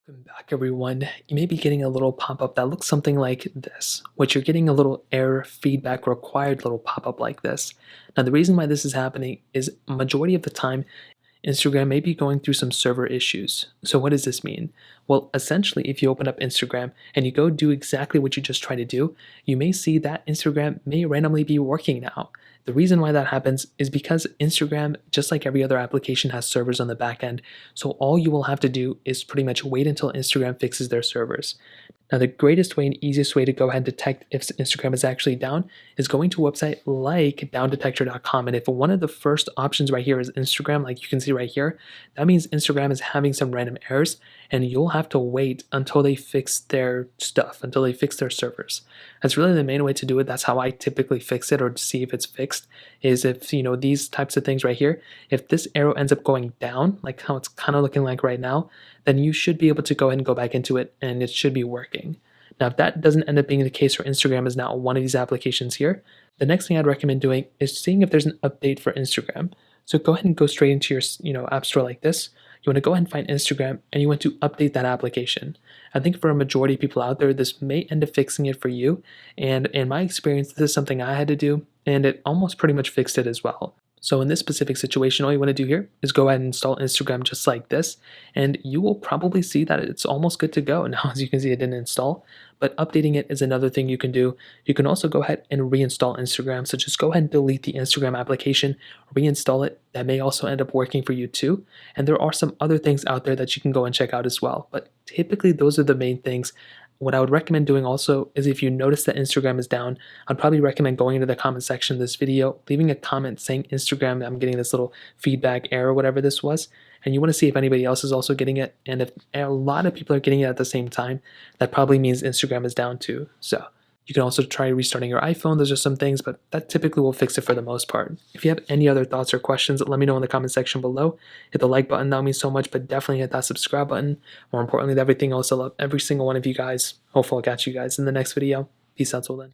Welcome back, everyone. You may be getting a little pop-up that looks something like this, which you're getting a little error feedback required little pop-up like this. Now, the reason why this is happening is majority of the time, Instagram may be going through some server issues. So what does this mean? Well, essentially, if you open up Instagram and you go do exactly what you just tried to do, you may see that Instagram may randomly be working now. The reason why that happens is because Instagram, just like every other application, has servers on the back end. So all you will have to do is pretty much wait until Instagram fixes their servers. Now, the greatest way and easiest way to go ahead and detect if Instagram is actually down is going to a website like downdetector.com. And if one of the first options right here is Instagram, like you can see right here, that means Instagram is having some random errors, and you'll have to wait until they fix their stuff, until they fix their servers. That's really the main way to do it. That's how I typically fix it or see if it's fixed, is if, these types of things right here, if this arrow ends up going down, like how it's kind of looking like right now, then you should be able to go ahead and go back into it and it should be working. Now, if that doesn't end up being the case where Instagram is now one of these applications here, the next thing I'd recommend doing is seeing if there's an update for Instagram. So go ahead and go straight into your app store like this. You want to go ahead and find Instagram and you want to update that application. I think for a majority of people out there, this may end up fixing it for you. And in my experience, this is something I had to do, and it almost pretty much fixed it as well. So in this specific situation, all you want to do here is go ahead and install Instagram just like this, and you will probably see that it's almost good to go. Now, as you can see, it didn't install, but updating it is another thing you can do. You can also go ahead and reinstall Instagram. So just go ahead and delete the Instagram application, reinstall it. That may also end up working for you too. And there are some other things out there that you can go and check out as well. But typically, those are the main things. What I would recommend doing also is if you notice that Instagram is down, I'd probably recommend going into the comment section of this video, leaving a comment saying Instagram, I'm getting this little feedback error, whatever this was, and you want to see if anybody else is also getting it. And if a lot of people are getting it at the same time, that probably means Instagram is down too. So you can also try restarting your iPhone. Those are some things, but that typically will fix it for the most part. If you have any other thoughts or questions, let me know in the comment section below. Hit the like button, that would mean so much, but definitely hit that subscribe button. More importantly than everything else, I love every single one of you guys. Hopefully I'll catch you guys in the next video. Peace out till then.